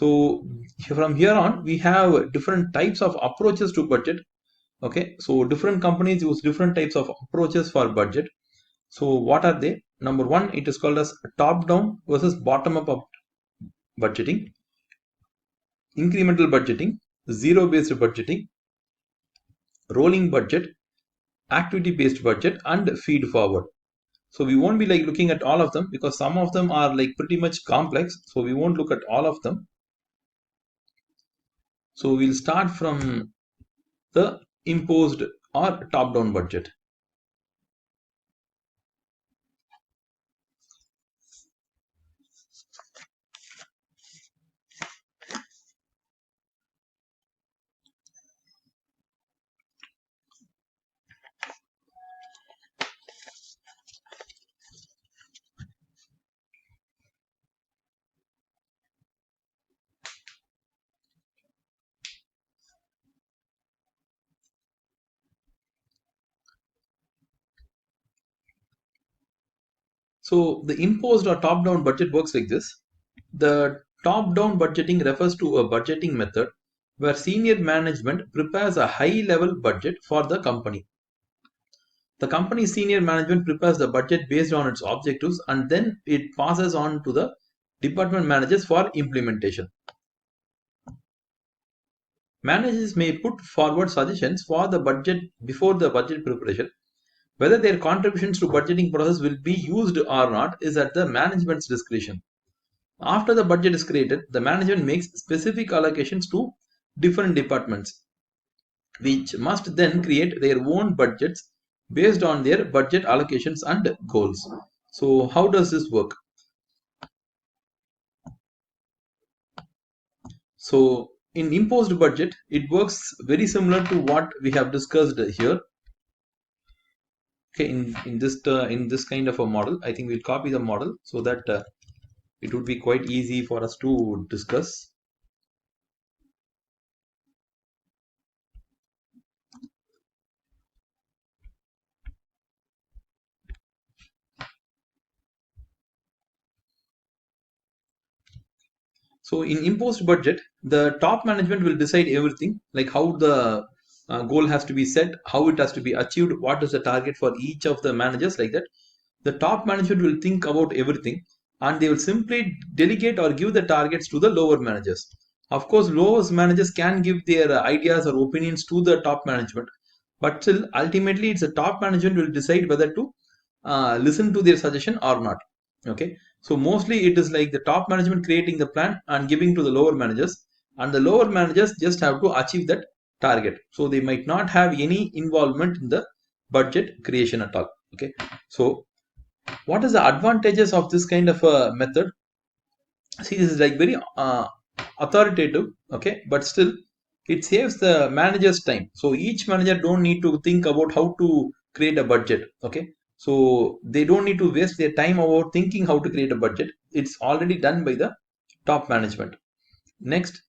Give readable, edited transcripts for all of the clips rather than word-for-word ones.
So from here on, we have different types of approaches to budget. Okay, so different companies use different types of approaches for budget. So what are they? Number one, it is called as top down versus bottom up budgeting, incremental budgeting, zero based budgeting, rolling budget, activity based budget, and feed forward. So we won't be like looking at all of them because some of them are like pretty much complex. So we won't look at all of them. So we'll start from the imposed or top down budget. So the imposed or top down budget works like this. The top down budgeting refers to a budgeting method where senior management prepares a high level budget for the company. The company's senior management prepares the budget based on its objectives and then it passes on to the department managers for implementation. Managers may put forward suggestions for the budget before the budget preparation. Whether their contributions to budgeting process will be used or not is at the management's discretion. After the budget is created, the management makes specific allocations to different departments, which must then create their own budgets based on their budget allocations and goals. So, how does this work? So, in imposed budget, it works very similar to what we have discussed here. Okay, in this kind of a model, I think we'll copy the model so that it would be quite easy for us to discuss. So in imposed budget, the top management will decide everything, like how the goal has to be set, how it has to be achieved, what is the target for each of the managers, like that. The top management will think about everything and they will simply delegate or give the targets to the lower managers. Of course, lower managers can give their ideas or opinions to the top management, but still, ultimately, it's the top management will decide whether to listen to their suggestion or not. Okay, so mostly it is like the top management creating the plan and giving to the lower managers, and the lower managers just have to achieve that target. So they might not have any involvement in the budget creation at all. Okay, so what is the advantages of this kind of a method? See, this is like very authoritative, okay, but still it saves the manager's time. So each manager don't need to think about how to create a budget. Okay, so they don't need to waste their time about thinking how to create a budget. It's already done by the top management. Next,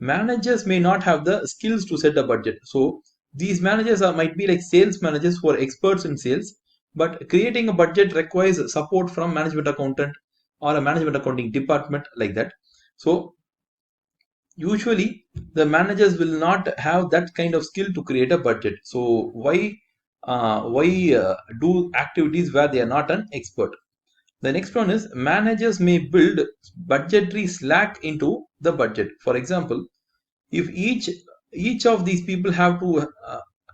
managers may not have the skills to set a budget. So these managers might be like sales managers who are experts in sales, but creating a budget requires support from management accountant or a management accounting department, like that. So usually the managers will not have that kind of skill to create a budget. So why do activities where they are not an expert? The next one is managers may build budgetary slack into the budget. For example, if each of these people have to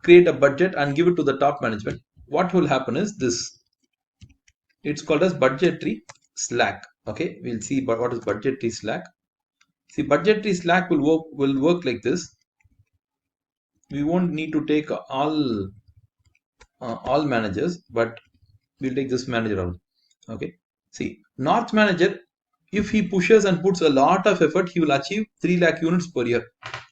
create a budget and give it to the top management, what will happen is this. It's called as budgetary slack. Okay, we'll see what is budgetary slack. See, budgetary slack will work like this. We won't need to take all managers, but we'll take this manager only. Okay, see, north manager, if he pushes and puts a lot of effort, he will achieve 3 lakh units per year.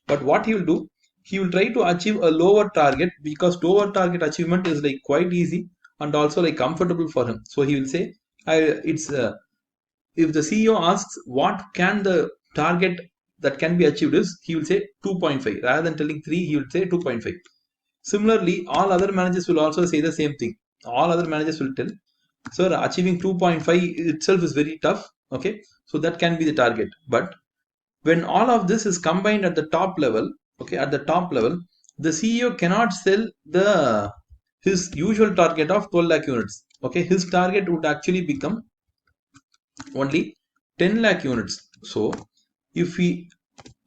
But what he will do, he will try to achieve a lower target because lower target achievement is like quite easy and also like comfortable for him. So he will say, it's if the CEO asks what can the target that can be achieved is, he will say 2.5. Rather than telling 3, he will say 2.5. Similarly, all other managers will also say the same thing. All other managers will tell, sir, achieving 2.5 itself is very tough. Okay, so that can be the target. But when all of this is combined at the top level, okay, at the top level, the CEO cannot sell the his usual target of 12 lakh units. Okay, his target would actually become only 10 lakh units. So if we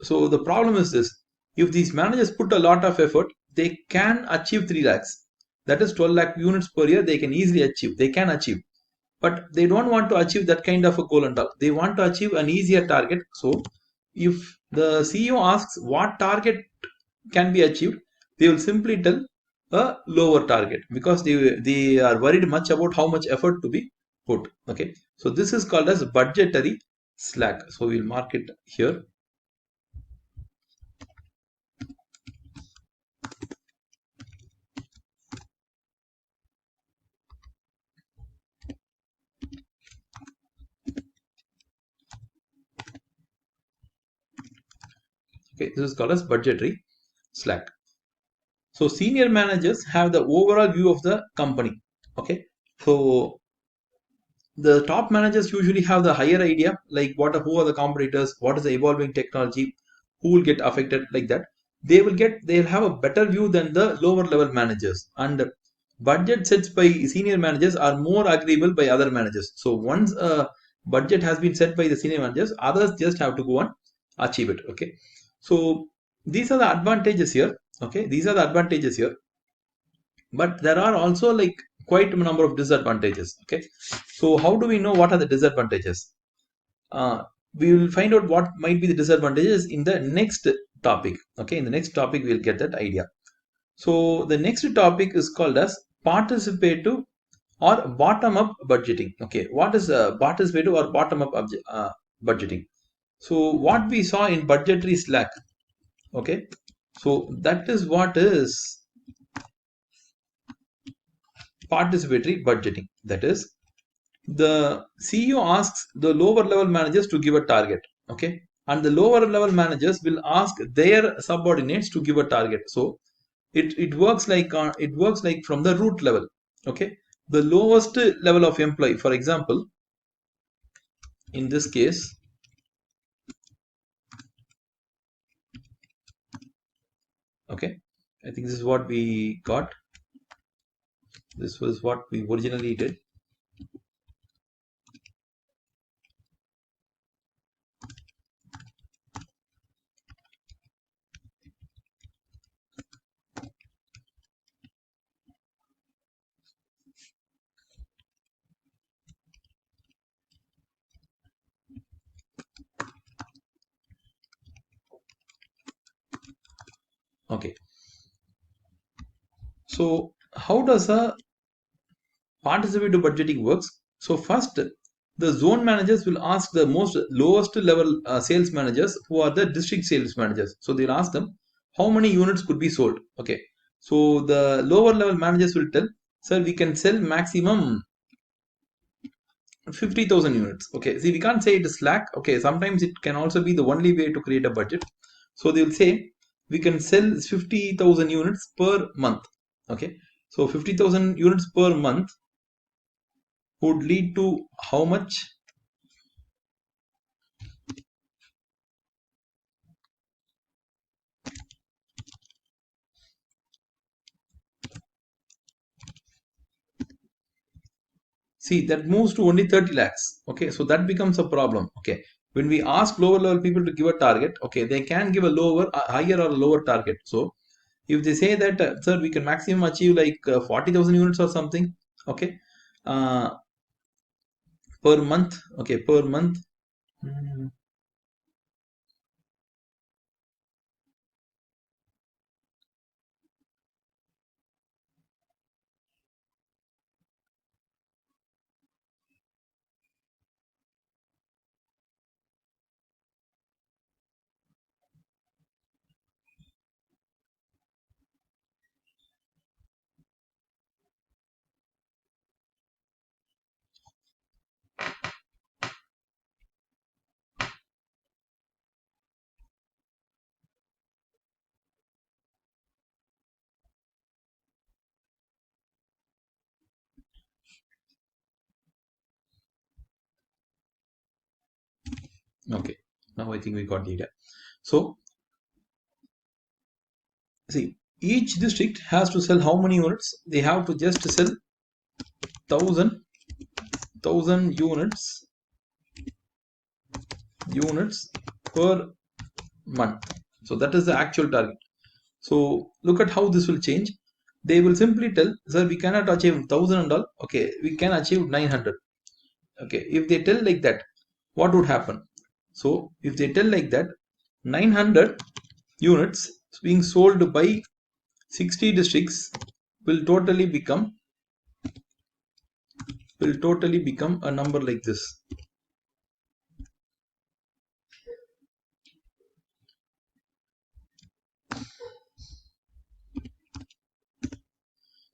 so the problem is this: if these managers put a lot of effort, they can achieve 3 lakhs, that is 12 lakh units per year. They can easily achieve, they can achieve, but they don't want to achieve that kind of a goal and all. They want to achieve an easier target. So if the CEO asks what target can be achieved, they will simply tell a lower target, because they are worried much about how much effort to be put. Okay, so this is called as budgetary slack. So we'll mark it here. Okay, this is called as budgetary slack. So senior managers have the overall view of the company. Okay, so the top managers usually have the higher idea, like who are the competitors, what is the evolving technology, who will get affected, like that. They'll have a better view than the lower level managers. And budget sets by senior managers are more agreeable by other managers. So once a budget has been set by the senior managers, others just have to go and achieve it. Okay, so these are the advantages here. Okay, these are the advantages here, but there are also like quite a number of disadvantages. Okay, so how do we know what are the disadvantages? We will find out what might be the disadvantages in the next topic. Okay, in the next topic we'll get that idea. So the next topic is called as participative or bottom up budgeting. Okay, what is participative or bottom up budgeting? So what we saw in budgetary slack, okay, so that is what is participatory budgeting. That is, the CEO asks the lower level managers to give a target. Okay, and the lower level managers will ask their subordinates to give a target. So it works like from the root level. Okay, the lowest level of employee, for example, in this case, okay, I think this is what we got. This was what we originally did. Okay, so how does a participative budgeting works? So first, the zone managers will ask the most lowest level sales managers, who are the district sales managers. So they'll ask them how many units could be sold. Okay, so the lower level managers will tell, sir, we can sell maximum 50,000 units. Okay, see, we can't say it is slack. Okay, sometimes it can also be the only way to create a budget. So they will say we can sell 50,000 units per month. Okay, so 50,000 units per month would lead to how much? See, that moves to only 30 lakhs. Okay, so that becomes a problem. Okay, when we ask lower level people to give a target, okay, they can give a higher or a lower target. So if they say that, sir, we can maximum achieve like 40,000 units or something, okay, uh, per month, okay, per month. Mm, okay. Now I think we got the idea. So see, each district has to sell how many units? They have to just sell 1,000 units per month. So that is the actual target. So look at how this will change. They will simply tell, sir, we cannot achieve 1,000 and all. Okay, we can achieve 900. Okay, if they tell like that, what would happen? So if they tell like that, 900 units being sold by 60 districts will totally become a number like this.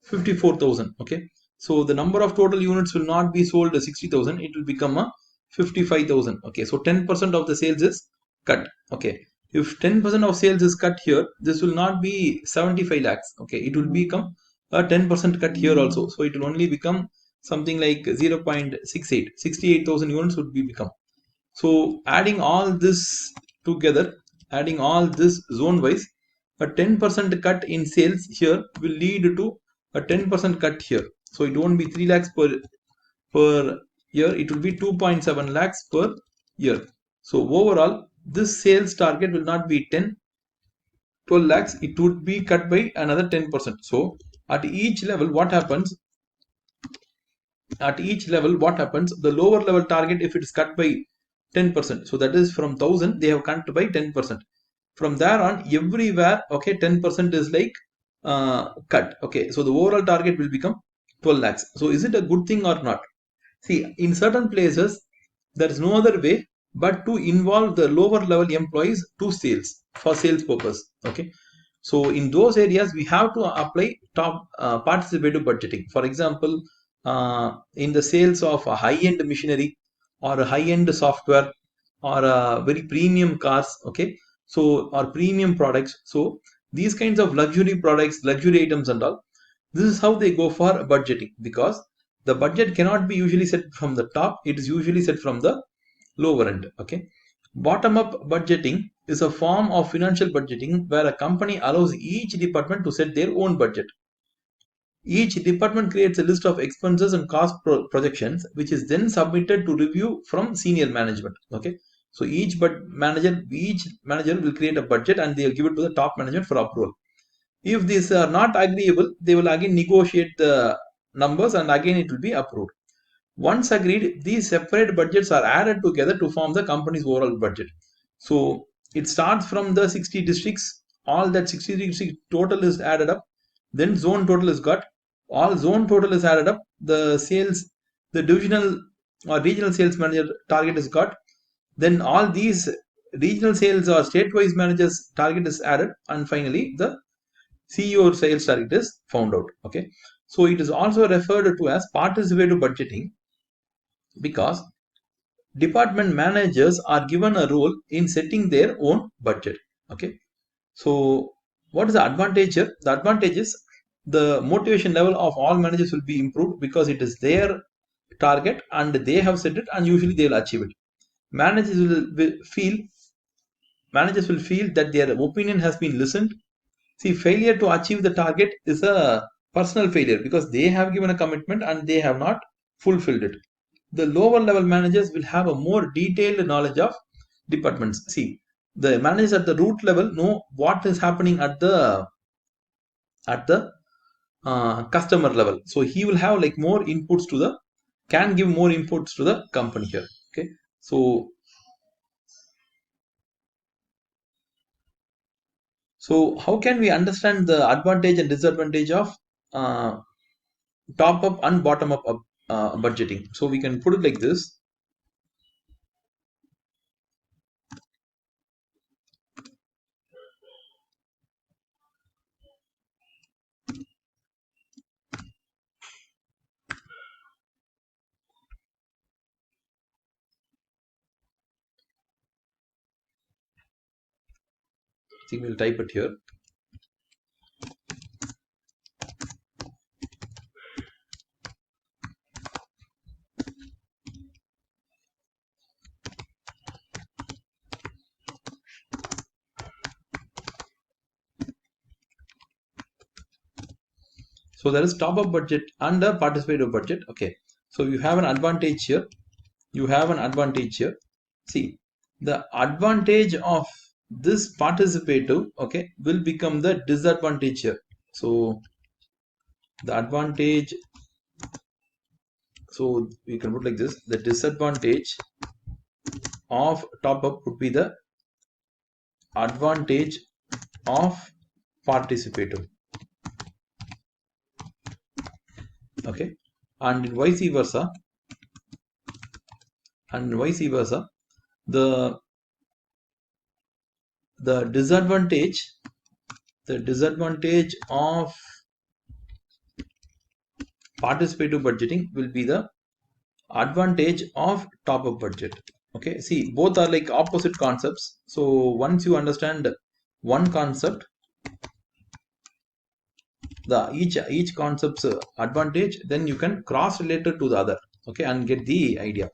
54,000. Okay, so the number of total units will not be sold as 60,000, it will become a 55,000. Okay, so 10% of the sales is cut. Okay, if 10% of sales is cut here, this will not be 75 lakhs. Okay, it will become a 10% cut here also, so it will only become something like 0.68, 68,000 units would be become. So adding all this together, adding all this zone wise, a 10% cut in sales here will lead to a 10% cut here. So it won't be 3 lakhs per year, it will be 2.7 lakhs per year. So overall, this sales target will not be 10, 12 lakhs, it would be cut by another 10%. So at each level, what happens? At each level, what happens? The lower level target, if it is cut by 10%, so that is from 1,000 they have cut by 10%. From there on, everywhere, okay, 10% is like cut. Okay, so the overall target will become 12 lakhs. So is it a good thing or not? See, in certain places there is no other way but to involve the lower level employees to sales for sales purpose. Okay, so in those areas, we have to apply top participative budgeting. For example, in the sales of a high-end machinery or a high-end software or very premium cars, okay, so or premium products. So these kinds of luxury products, luxury items and all, this is how they go for budgeting, because the budget cannot be usually set from the top, it is usually set from the lower end. Okay, bottom up budgeting is a form of financial budgeting where a company allows each department to set their own budget. Each department creates a list of expenses and cost projections, which is then submitted to review from senior management. Okay, so each manager will create a budget and they will give it to the top management for approval. If these are not agreeable, they will again negotiate the numbers and again it will be approved. Once agreed, these separate budgets are added together to form the company's overall budget. So it starts from the 60 districts, all that 60 district total is added up, then zone total is got, all zone total is added up, the sales, the divisional or regional sales manager target is got, then all these regional sales or state-wise managers target is added, and finally the CEO sales target is found out. Okay, so it is also referred to as participative budgeting because department managers are given a role in setting their own budget. Okay, so what is the advantage here? The advantage is the motivation level of all managers will be improved because it is their target and they have set it and usually they will achieve it. Managers will feel managers will feel that their opinion has been listened. See, failure to achieve the target is a personal failure because they have given a commitment and they have not fulfilled it. The lower level managers will have a more detailed knowledge of departments. See, the managers at the root level know what is happening at the customer level. So he will have like more inputs to the can give more inputs to the company here. Okay, so how can we understand the advantage and disadvantage of uh, top up and bottom up budgeting? So we can put it like this. I think we'll type it here. So there is top up budget and a participative budget. Okay, so you have an advantage here. You have an advantage here. See, the advantage of this participative, okay, will become the disadvantage here. So the advantage, so we can put like this: the disadvantage of top up would be the advantage of participative. Okay, and vice versa, the the disadvantage of participative budgeting will be the advantage of top up budget. Okay, see, both are like opposite concepts. So once you understand one concept, the each concept's advantage, then you can cross relate it to the other, okay, and get the idea.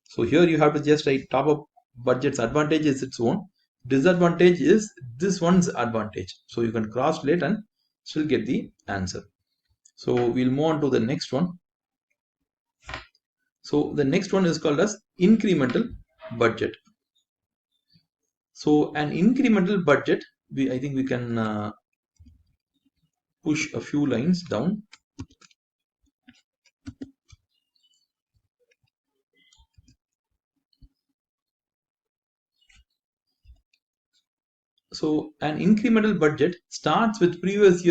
So here you have to just write top up budget's advantage is its own, disadvantage is this one's advantage, so you can cross relate and still get the answer. So we'll move on to the next one. So the next one is called as incremental budget. So an incremental budget, I think we can push a few lines down. So an incremental budget starts with previous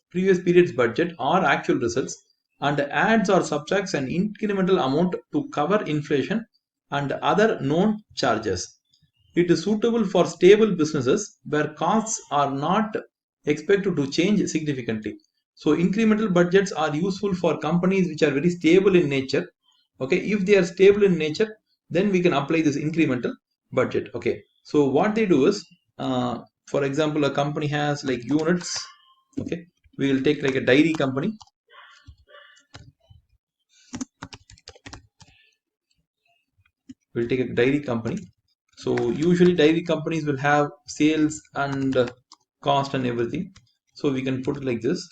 period's budget or actual results and adds or subtracts an incremental amount to cover inflation and other known charges. It is suitable for stable businesses where costs are not expected to change significantly. So incremental budgets are useful for companies which are very stable in nature. Okay, if they are stable in nature, then we can apply this incremental budget. Okay, so what they do is, for example, a company has like units. Okay, we will take like a dairy company. We'll take a dairy company. So usually dairy companies will have sales and cost and everything. So we can put it like this.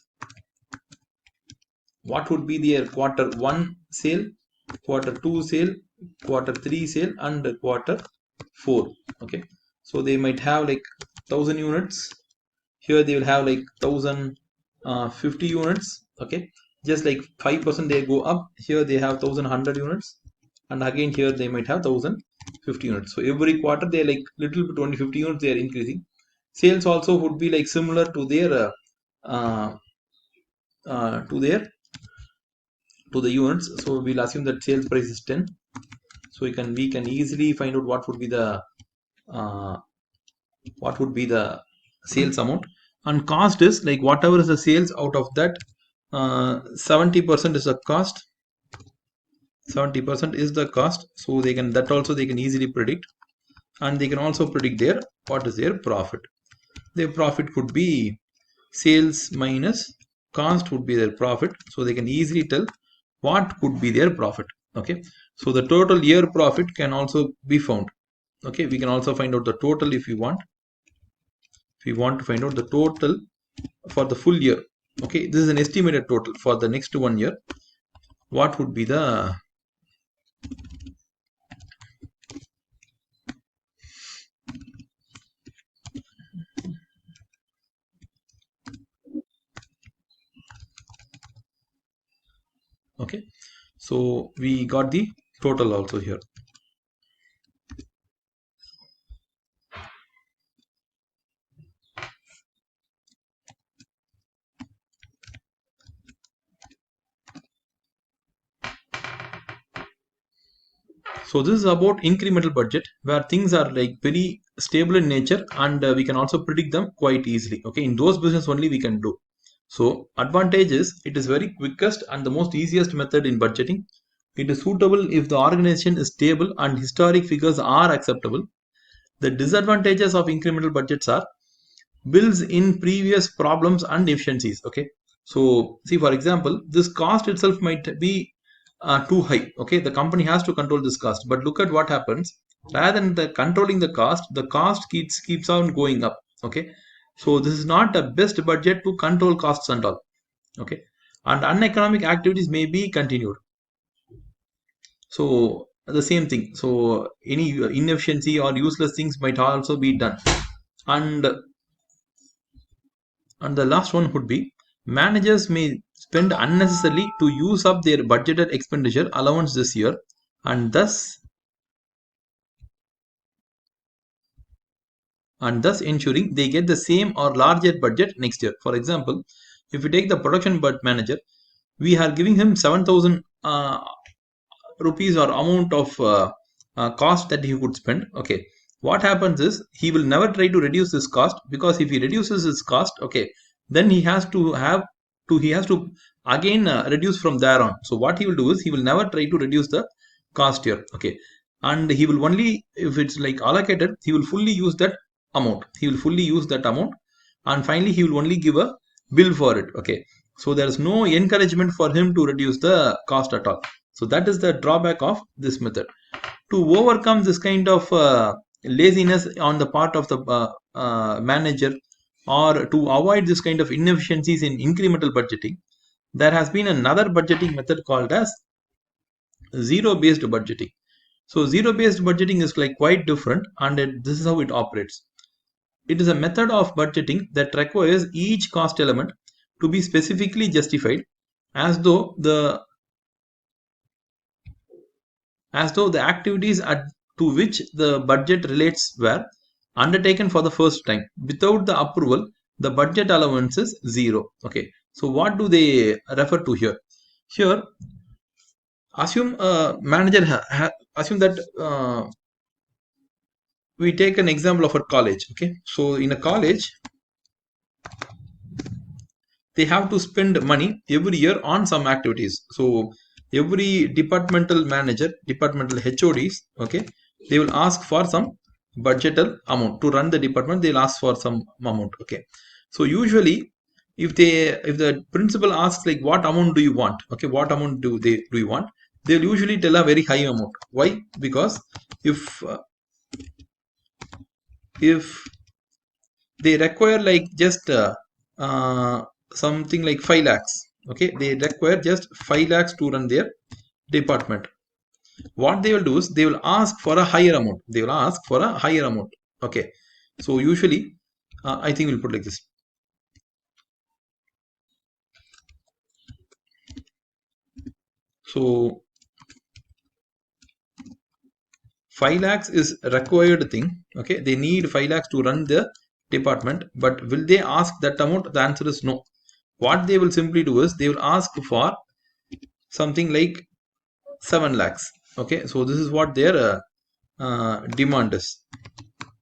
What would be their quarter 1 sale, quarter 2 sale, quarter 3 sale, and quarter 4? Okay, so they might have like 1000 units. Here they will have like 1050 units. Okay, just like 5% they go up. Here they have 1100 units, and again here they might have 1050 units. So every quarter they are like little bit 20-50 units they are increasing. Sales also would be like similar to their uh, to their to the units. So we'll assume that sales price is 10. So we can easily find out uh, what would be the sales amount, and cost is like whatever is the sales out of that, 70% is the cost. 70% is the cost. So they can, that also they can easily predict, and they can also predict their what is their profit. Their profit could be sales minus cost would be their profit. So they can easily tell what could be their profit. Okay, so the total year profit can also be found. Okay, we can also find out the total if we want. If we want to find out the total for the full year. Okay, this is an estimated total for the next 1 year. What would be the okay, so we got the total also here. So this is about incremental budget, where things are like very stable in nature, and we can also predict them quite easily. Okay, in those business only we can do. So advantage is it is very quickest and the most easiest method in budgeting. It is suitable if the organization is stable and historic figures are acceptable. The disadvantages of incremental budgets are builds in previous problems and efficiencies. Okay, so see, for example, this cost itself might be too high. Okay, the company has to control this cost, but look at what happens. Rather than controlling the cost keeps on going up. Okay, so this is not the best budget to control costs and all. Okay, and uneconomic activities may be continued. So the same thing. So any inefficiency or useless things might also be done. And and the last one would be managers may spend unnecessarily to use up their budgeted expenditure allowance this year, and thus ensuring they get the same or larger budget next year. For example, if we take the production budget manager, we are giving him 7,000 rupees or amount of cost that he could spend. Okay, what happens is he will never try to reduce this cost, because if he reduces his cost, okay, then he has to again reduce from there on. So what he will do is he will never try to reduce the cost here. Okay, and he will only, if it's like allocated, he will fully use that amount, and finally he will only give a bill for it. Okay, so there is no encouragement for him to reduce the cost at all. So that is the drawback of this method. To overcome this kind of laziness on the part of the manager, or to avoid this kind of inefficiencies in incremental budgeting, there has been another budgeting method called as zero based budgeting. So zero based budgeting is like quite different, and this is how it operates. It is a method of budgeting that requires each cost element to be specifically justified, as though the activities to which the budget relates were undertaken for the first time. Without the approval, the budget allowance is zero. Okay, so what do they refer to here? Here, assume a manager assume that we take an example of a college. Okay, so in a college, they have to spend money every year on some activities. So every departmental HODs, okay, they will ask for some budgetal amount to run the department. They'll ask for some amount. Okay, so usually if the principal asks like what amount do you want, okay, what amount do you want, they'll usually tell a very high amount. Why? Because if they require like just uh, something like 5 lakhs, okay, they require just 5 lakhs to run their department. What they will do is they will ask for a higher amount. Okay, so usually I think we'll put like this. So 5 lakhs is required thing. Okay, they need 5 lakhs to run the department, but will they ask that amount? The answer is no. What they will simply do is they will ask for something like 7 lakhs. Okay, so this is what their demand is.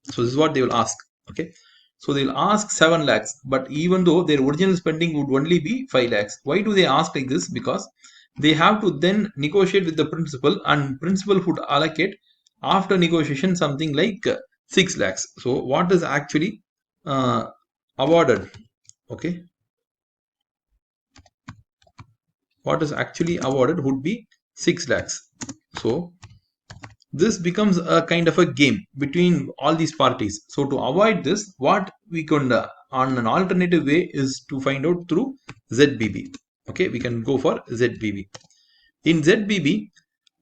So this is what they will ask. Okay, so they'll ask 7 lakhs, but even though their original spending would only be 5 lakhs. Why do they ask like this? Because they have to then negotiate with the principal, and principal would allocate after negotiation something like 6 lakhs. So what is actually uh, awarded? Okay, what is actually awarded would be 6 lakhs. So this becomes a kind of a game between all these parties. So to avoid this, what we can on an alternative way is to find out through ZBB. Okay, we can go for ZBB. In ZBB,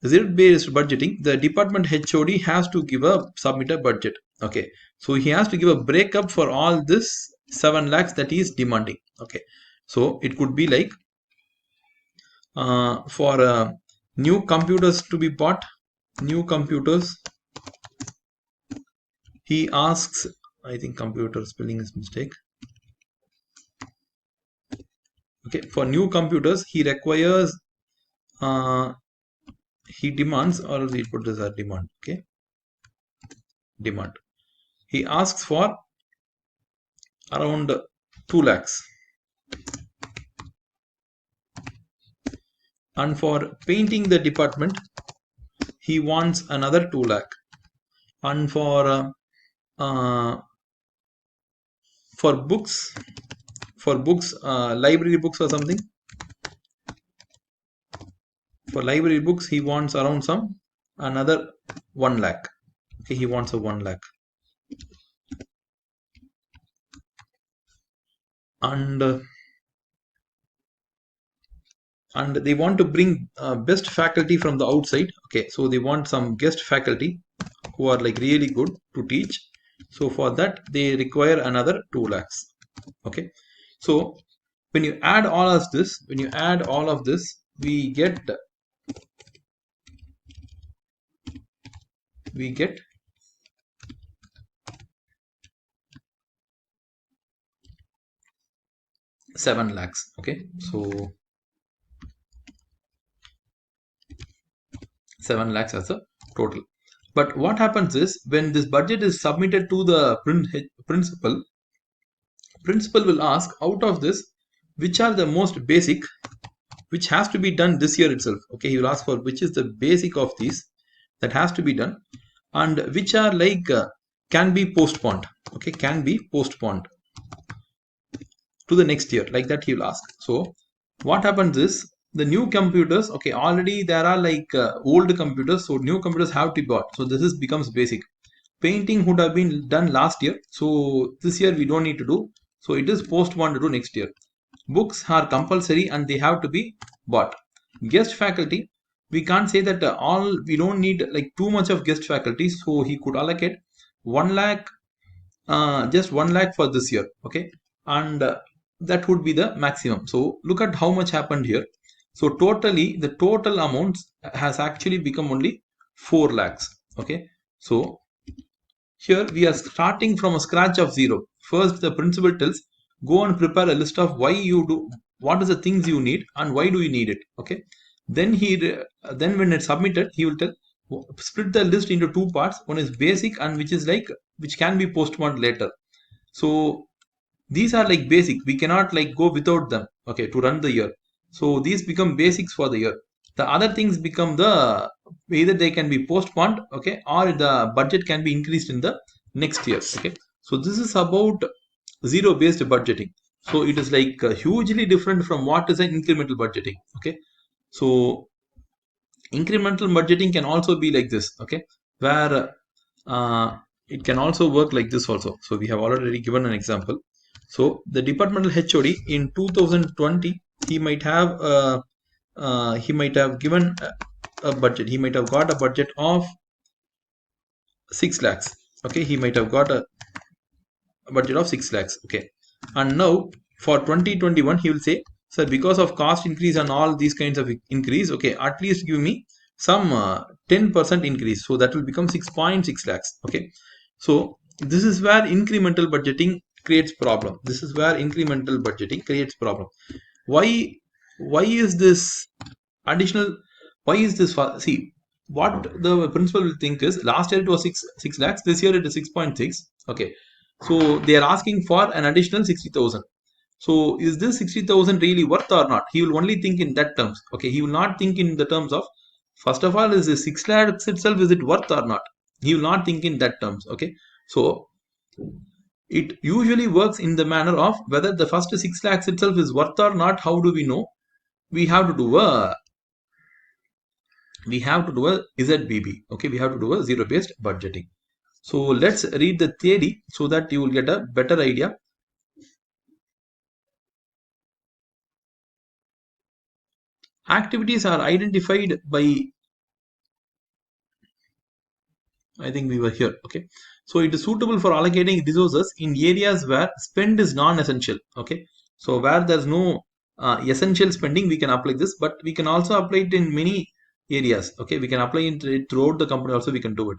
Z-based budgeting, the department HOD has to submit a budget. Okay, so he has to give a breakup for all this 7 lakhs that he is demanding. Okay, so it could be like for new computers to be bought, new computers, he asks, I think computer spelling is mistake. Okay, for new computers, he requires, he demands, or we put this as demand. Okay, demand. He asks for around 2 lakhs. And for painting the department, he wants another 2 lakh. And uh, for books, library books or something, for library books he wants around some another 1 lakh. Okay, he wants a 1 lakh. And and they want to bring best faculty from the outside. Okay, so they want some guest faculty who are like really good to teach. So for that they require another 2 lakhs. Okay, so when you add all of this, we get 7 lakhs. Okay, so 7 lakhs as a total. But what happens is when this budget is submitted to the principal, will ask out of this which are the most basic, which has to be done this year itself. Okay, he will ask for which is the basic of these that has to be done, and which are like can be postponed. Okay, can be postponed to the next year, like that he will ask. So what happens is the new computers, okay, already there are like old computers, so new computers have to be bought, so this is becomes basic. Painting would have been done last year, so this year we don't need to do, so it is postponed to next year. Books are compulsory and they have to be bought. Guest faculty, we can't say that all we don't need like too much of guest faculty, so he could allocate 1 lakh, just 1 lakh for this year. Okay, and that would be the maximum. So look at how much happened here. So totally the total amount has actually become only 4 lakhs. Okay, so here we are starting from a scratch of zero. First, the principal tells, go and prepare a list of why you do, what is the things you need and why do you need it. Okay. Then then when it's submitted, he will tell, split the list into 2 parts. One is basic and which is like, which can be postponed later. So these are like basic. We cannot like go without them. Okay, to run the year. So these become basics for the year. The other things become the, either they can be postponed, okay, or the budget can be increased in the next year. Okay, so this is about zero based budgeting. So it is like hugely different from what is an incremental budgeting. Okay, so incremental budgeting can also be like this. Okay, where it can also work like this also. So we have already given an example. So the departmental HOD in 2020, he might have given a budget. He might have got a budget of 6 lakhs. Okay, he might have got a budget of 6 lakhs. Okay, and now for 2021 he will say, sir, because of cost increase and all these kinds of increase, okay, at least give me some 10% increase, so that will become 6.6 lakhs. Okay, so this is where incremental budgeting creates problem. Why is this additional, why is this see, what the principal will think is, last year it was 6 lakhs, this year it is 6.6. Okay, so they are asking for an additional 60,000. So is this 60,000 really worth or not? He will only think in that terms. Okay, he will not think in the terms of, first of all, is this 6 lakhs itself, is it worth or not? He will not think in that terms. Okay, so it usually works in the manner of whether the first 6 lakhs itself is worth or not. How do we know? We have to do a ZBB. Okay, we have to do a zero based budgeting. So let's read the theory so that you will get a better idea. Activities are identified by, I think we were here. Okay, so it is suitable for allocating resources in areas where spend is non-essential. Okay, so where there's no essential spending, we can apply this, but we can also apply it in many areas. Okay, we can apply it throughout the company also, we can do it.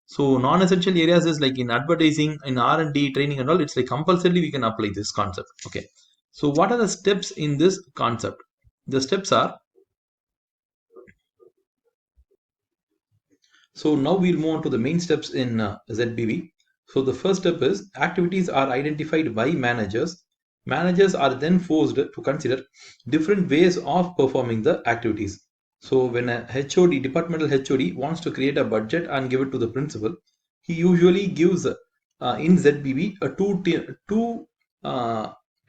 So non-essential areas is like in advertising, in R&D, training and all, it's like compulsorily we can apply this concept. Okay, so what are the steps in this concept? The steps are, so now we'll move on to the main steps in ZBB. So the first step is activities are identified by managers. Managers are then forced to consider different ways of performing the activities. So when a HOD, departmental HOD wants to create a budget and give it to the principal, he usually gives in ZBB a two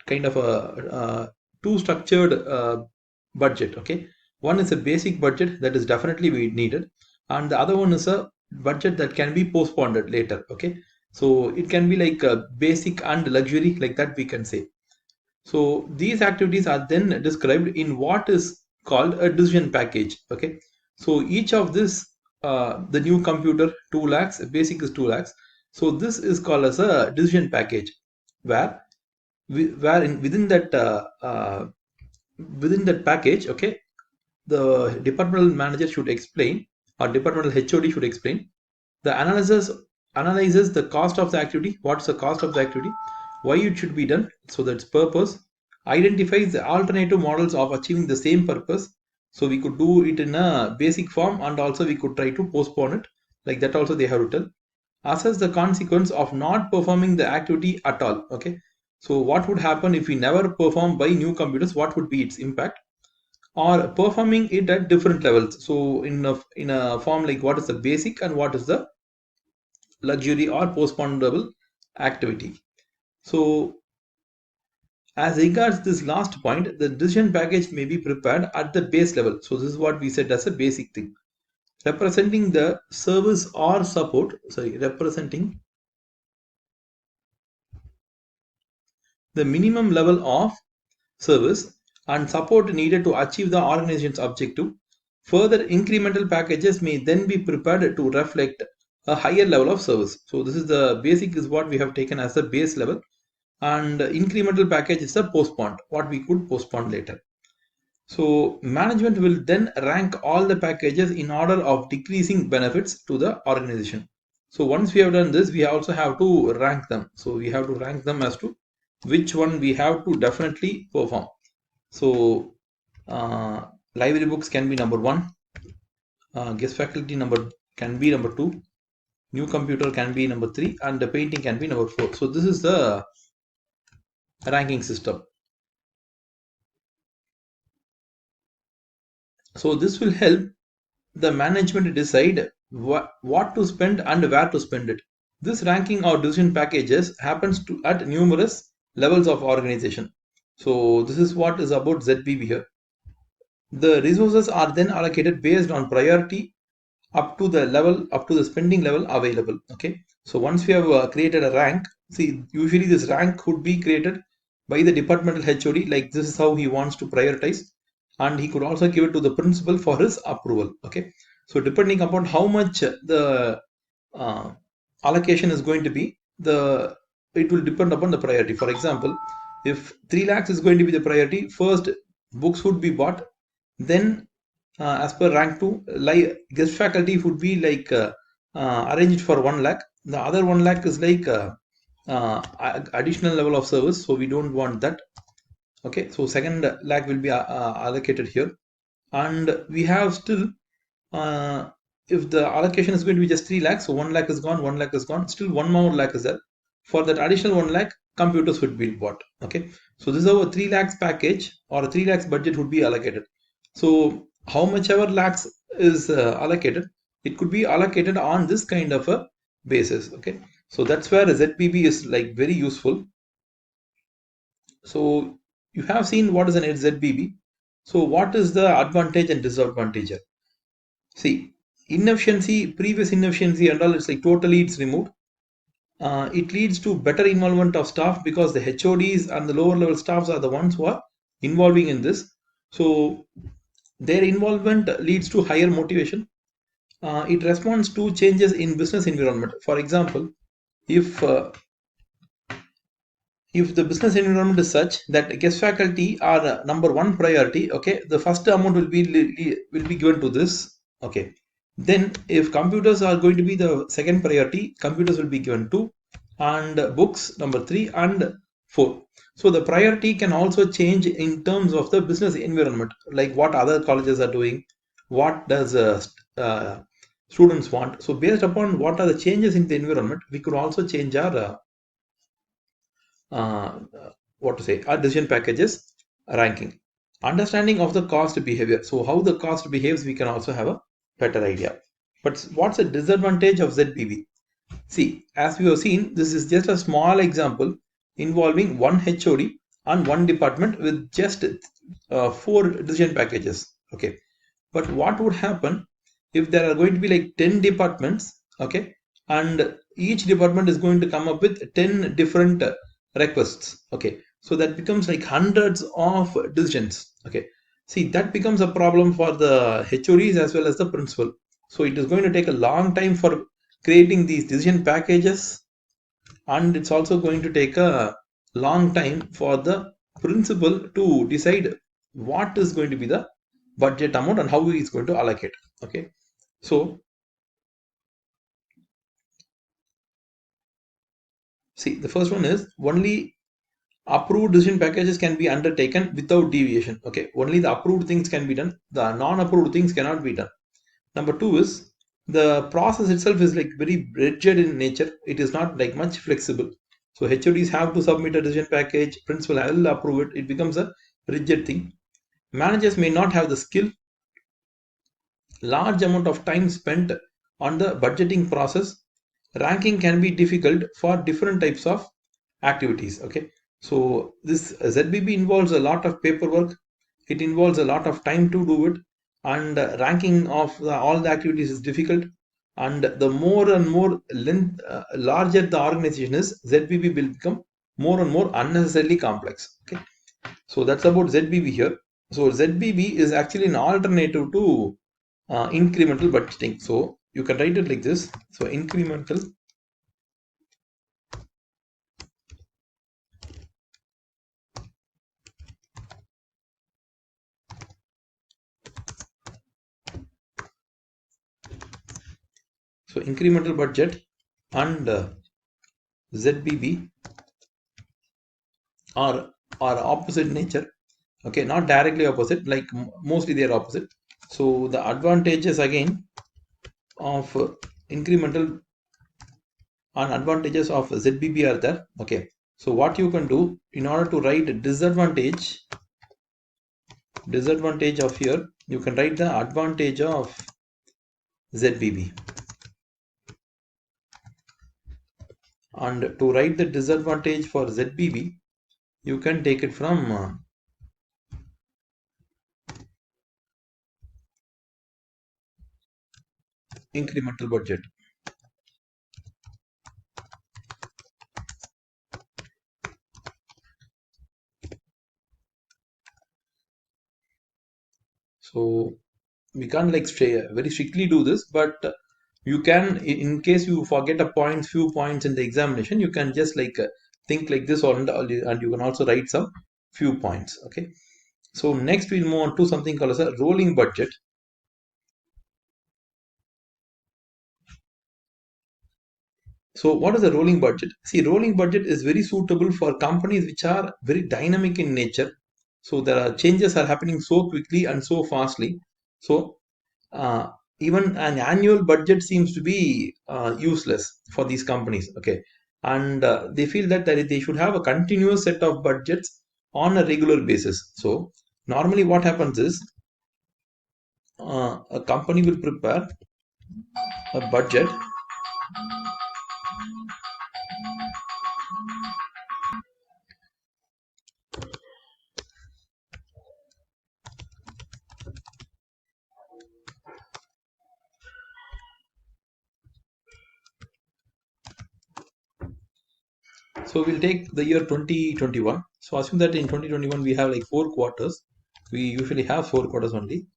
kind of a two structured budget. Okay, one is a basic budget that is definitely needed, and the other one is a budget that can be postponed later. Okay, so it can be like a basic and luxury, like that we can say. So these activities are then described in what is called a decision package. Okay, so each of this, the new computer 2 lakhs, basic is 2 lakhs. So this is called as a decision package, where within that package, okay, the departmental manager should explain, or departmental HOD should explain the analyzes the cost of the activity, what's the cost of the activity, why it should be done, so that's purpose, identifies the alternative models of achieving the same purpose. So we could do it in a basic form, and also we could try to postpone it, like that also they have to tell. Assess the consequence of not performing the activity at all. Okay, so what would happen if we never perform by new computers, what would be its impact, or performing it at different levels. So in a form like what is the basic and what is the luxury or postponable activity. So as regards this last point, the decision package may be prepared at the base level. So this is what we said as a basic thing, representing the service or support, representing the minimum level of service and support needed to achieve the organization's objective. Further incremental packages may then be prepared to reflect a higher level of service. So this is the basic is what we have taken as the base level, and incremental package is a postponed, what we could postpone later. So management will then rank all the packages in order of decreasing benefits to the organization. So once we have done this, we also have to rank them. So we have to rank them as to which one we have to definitely perform. So library books can be number 1, guest faculty number can be number 2, new computer can be number 3, and the painting can be number 4. So this is the ranking system. So this will help the management decide what to spend and where to spend it. This ranking or decision packages happens at numerous levels of organization. So this is what is about ZBB here. The resources are then allocated based on priority up to the spending level available. Okay, so once we have created a rank, see, usually this rank could be created by the departmental HOD, like this is how he wants to prioritize, and he could also give it to the principal for his approval. Okay, so depending upon how much the uh, allocation is going to be, it will depend upon the priority. For example, if 3 lakhs is going to be the priority, first books would be bought, then as per rank 2, like guest faculty would be like arranged for 1 lakh. The other 1 lakh is like additional level of service, so we don't want that. Okay, so second lakh will be allocated here, and we have still, uh, if the allocation is going to be just 3 lakhs, so 1 lakh is gone, 1 lakh is gone, still 1 more lakh is there. For that additional 1 lakh, computers would be bought. Okay, so this is how a 3 lakhs package or a 3 lakhs budget would be allocated. So how much ever lakhs is allocated, it could be allocated on this kind of a basis. Okay, so that's where ZPB is like very useful. So you have seen what is an ZBB. So what is the advantage and disadvantage? See, previous inefficiency and all, it's like totally it's removed. It leads to better involvement of staff because the HODs and the lower level staffs are the ones who are involving in this. So their involvement leads to higher motivation. It responds to changes in business environment. For example, if the business environment is such that guest faculty are number 1 priority, okay, the first amount will be given to this. Okay, then if computers are going to be the second priority, computers will be given 2, and books number 3 and 4. So the priority can also change in terms of the business environment, like what other colleges are doing, what does students want. So based upon what are the changes in the environment, we could also change our uh, our decision packages ranking. Understanding of the cost behavior. So how the cost behaves, we can also have a better idea. But what's the disadvantage of ZBB? See, as we have seen, this is just a small example involving one HOD and one department with just 4 decision packages. Okay, but what would happen if there are going to be like 10 departments? Okay, and each department is going to come up with 10 different requests. Okay, so that becomes like hundreds of decisions. Okay, See, that becomes a problem for the HODs as well as the principal. So it is going to take a long time for creating these decision packages, and it's also going to take a long time for the principal to decide what is going to be the budget amount and how he is going to allocate. Okay, so see, the first one is only approved decision packages can be undertaken without deviation. Okay, only the approved things can be done, the non-approved things cannot be done. Number two is the process itself is like very rigid in nature. It is not like much flexible. So HODs have to submit a decision package, principal will approve it. It becomes a rigid thing. Managers may not have the skill. Large amount of time spent on the budgeting process. Ranking can be difficult for different types of activities. Okay, so this ZBB involves a lot of paperwork. It involves a lot of time to do it, and ranking of all the activities is difficult. And the more and more length, larger the organization is, ZBB will become more and more unnecessarily complex. Okay, so that's about ZBB here. So ZBB is actually an alternative to incremental budgeting. So you can write it like this. So incremental. So incremental budget and ZBB are opposite nature. Okay, not directly opposite, like mostly they are opposite. So the advantages again of incremental and advantages of ZBB are there. Okay, so what you can do in order to write disadvantage of here, you can write the advantage of ZBB, and to write the disadvantage for ZBB, you can take it from incremental budget. So we can't like very strictly do this, but you can, in case you forget a point, few points in the examination, you can just like think like this, and you can also write some few points. Okay, so next we'll move on to something called as a rolling budget. So what is a rolling budget? See, rolling budget is very suitable for companies which are very dynamic in nature. So there are changes are happening so quickly and so fastly. So uh, even an annual budget seems to be useless for these companies. Okay, and they feel that they should have a continuous set of budgets on a regular basis. So normally what happens is a company will prepare a budget. So we'll take the year 2021. So assume that in 2021 we have like 4 quarters. We usually have 4 quarters only.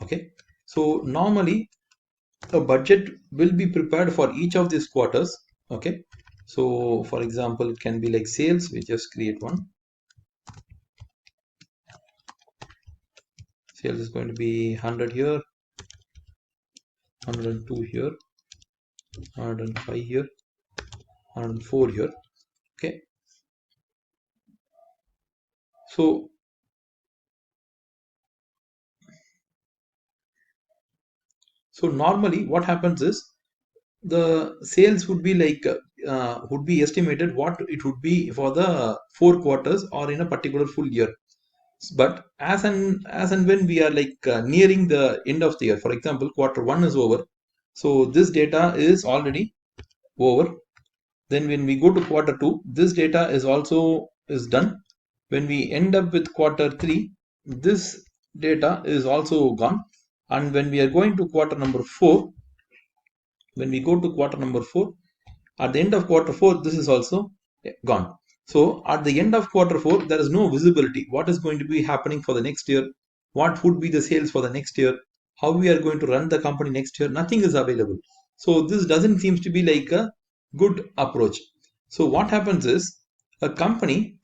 Okay. So normally a budget will be prepared for each of these quarters. Okay. So for example, it can be like sales. We just create one. Sales is going to be 100 here, 102 here, 105 here, 104 here. Okay. So normally what happens is the sales would be like would be estimated what it would be for the 4 quarters or in a particular full year. But as and when we are like nearing the end of the year, for example, quarter 1 is over, so this data is already over. Then when we go to quarter 2, this data is also is done. When we end up with quarter 3, this data is also gone. And when we are going to quarter number 4, when we go to quarter number 4, at the end of quarter 4, this is also gone. So at the end of quarter 4, there is no visibility. What is going to be happening for the next year? What would be the sales for the next year? How we are going to run the company next year? Nothing is available. So this doesn't seem to be like a good approach. So what happens is a company,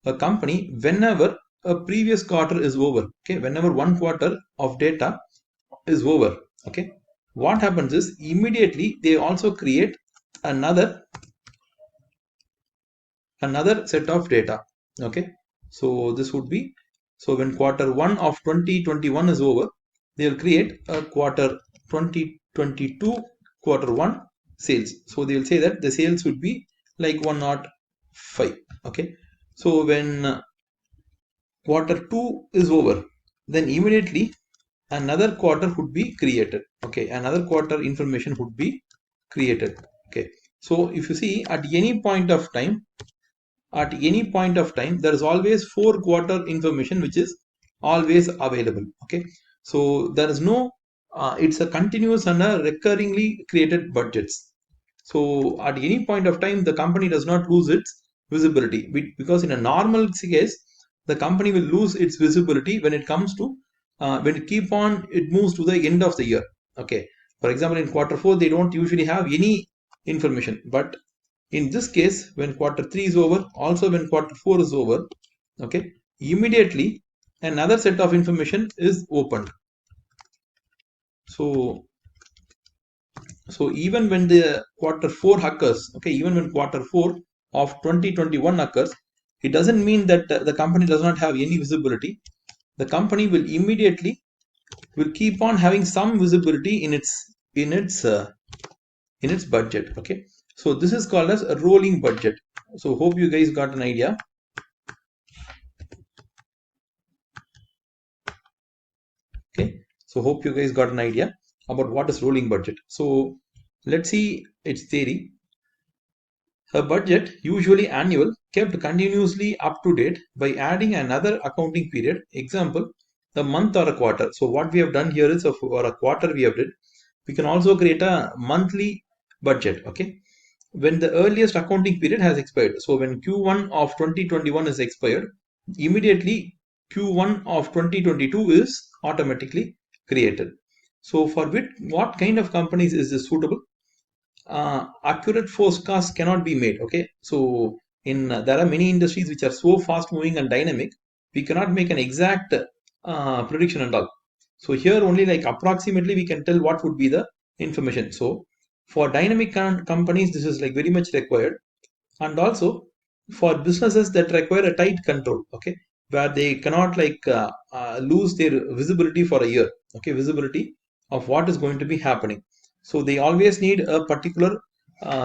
whenever a previous quarter is over, okay, whenever one quarter of data is over, okay, what happens is immediately they also create another set of data. Okay, so this would be, so when quarter 1 of 2021 is over, they will create a quarter 2022 quarter 1 sales. So they will say that the sales would be like 105. Okay, so when quarter 2 is over, then immediately another quarter would be created. Okay, another quarter information would be created. Okay, so if you see at any point of time, there is always 4 quarter information which is always available. Okay, so there is no it's a continuous and a recurringly created budgets. So at any point of time, the company does not lose its visibility, because in a normal case, the company will lose its visibility when it comes to when it moves to the end of the year. Okay, for example, in quarter 4, they don't usually have any information, but in this case, when quarter 3 is over, also when quarter 4 is over, okay, immediately another set of information is opened. So even when the quarter 4 occurs, okay, even when quarter 4 of 2021 occurs, it doesn't mean that the company does not have any visibility. The company will immediately keep on having some visibility in its budget. Okay, so this is called as a rolling budget. So hope you guys got an idea. Okay, so hope you guys got an idea about what is rolling budget. So let's see its theory. A budget, usually annual, kept continuously up to date by adding another accounting period, example, a month or a quarter. So what we have done here is, for a quarter we have did, we can also create a monthly budget. Okay, when the earliest accounting period has expired. So when Q1 of 2021 is expired, immediately Q1 of 2022 is automatically created. So for what kind of companies is this suitable? Accurate forecasts cannot be made. Okay, so there are many industries which are so fast moving and dynamic, we cannot make an exact prediction and all. So here only like approximately we can tell what would be the information. So for dynamic companies, this is like very much required, and also for businesses that require a tight control. Okay, where they cannot like lose their visibility for a year. Okay, visibility of what is going to be happening. So they always need a particular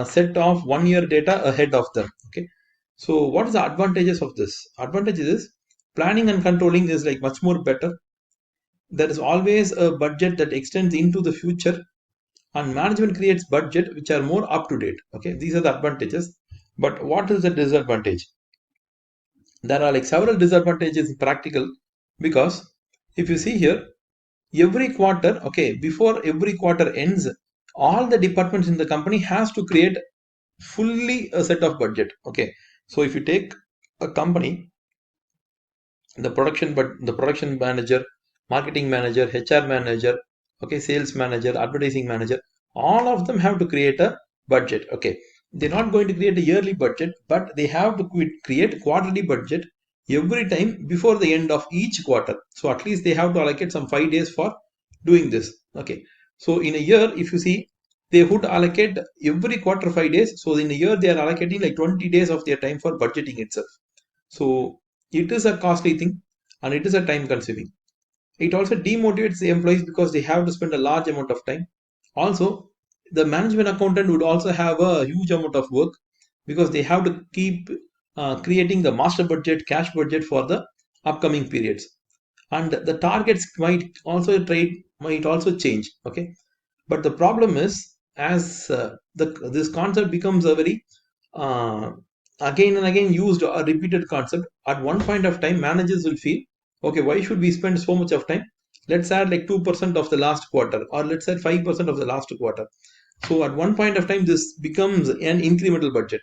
set of 1 year data ahead of them. Okay, so what is the advantages of this? Advantages is planning and controlling is like much more better. There is always a budget that extends into the future, and management creates budget which are more up to date. Okay, these are the advantages. But what is the disadvantage? There are like several disadvantages in practical, because if you see here, every quarter, okay, before every quarter ends, all the departments in the company has to create fully a set of budget. Okay, so if you take a company, the production manager, marketing manager, HR manager, okay, sales manager, advertising manager, all of them have to create a budget. Okay, they're not going to create a yearly budget, but they have to create quarterly budget every time before the end of each quarter. So at least they have to allocate some 5 days for doing this. Okay, so in a year, if you see, they would allocate every quarter 5 days. So in a year they are allocating like 20 days of their time for budgeting itself. So it is a costly thing, and it is a time consuming. It also demotivates the employees because they have to spend a large amount of time. Also, the management accountant would also have a huge amount of work, because they have to keep creating the master budget, cash budget for the upcoming periods, and the targets might also change. Okay, but the problem is, as this concept becomes a very uh, again and again used or repeated concept, at one point of time managers will feel, okay, why should we spend so much of time? Let's add like 2% of the last quarter, or let's add 5% of the last quarter. So at one point of time this becomes an incremental budget.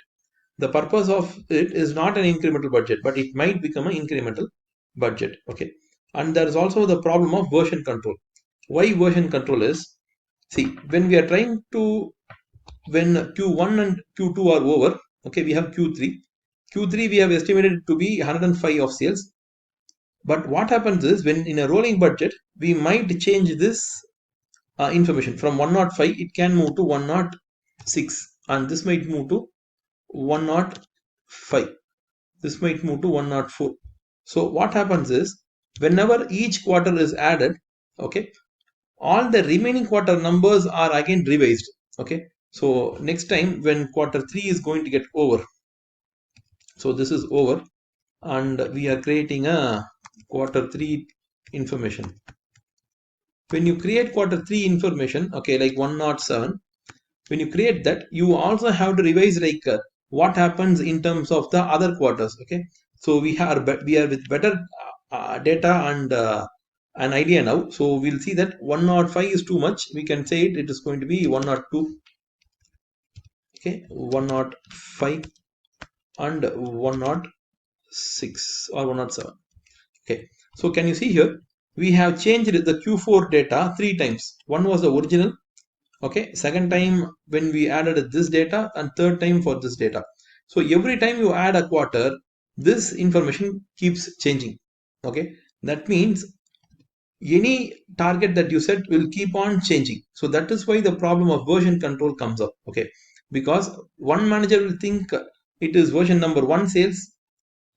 The purpose of it is not an incremental budget, but it might become an incremental budget. Okay. And there is also the problem of version control. Why version control is, see, when we are trying to, when Q1 and Q2 are over, okay, we have Q3. Q3 we have estimated it to be 105 of sales. But what happens is, when in a rolling budget, we might change this information from 105, it can move to 106, and this might move to 105. This might move to 104. So what happens is, whenever each quarter is added, okay, all the remaining quarter numbers are again revised. Okay, so next time when quarter 3 is going to get over, so this is over, and we are creating a quarter 3 information. When you create quarter 3 information, okay, like 107, when you create that, you also have to revise like what happens in terms of the other quarters. Okay, so we are with better data and an idea now. So we'll see that 105 is too much. We can say it is going to be 102. Okay, 105 and 106 or 107. Okay, so can you see here, we have changed the Q4 data 3 times. One was the original, okay, second time when we added this data, and third time for this data. So every time you add a quarter, this information keeps changing. Okay, that means any target that you set will keep on changing. So that is why the problem of version control comes up. Okay, because one manager will think it is version number 1 sales,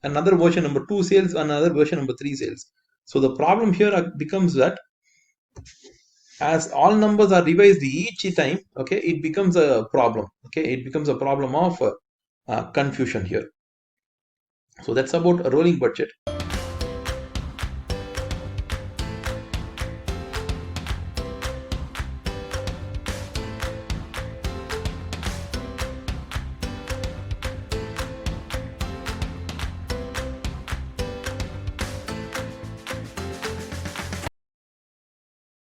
another version number 2 sales, another version number 3 sales. So the problem here becomes that as all numbers are revised each time, okay, it becomes a problem. Okay, it becomes a problem of confusion here. So that's about a rolling budget.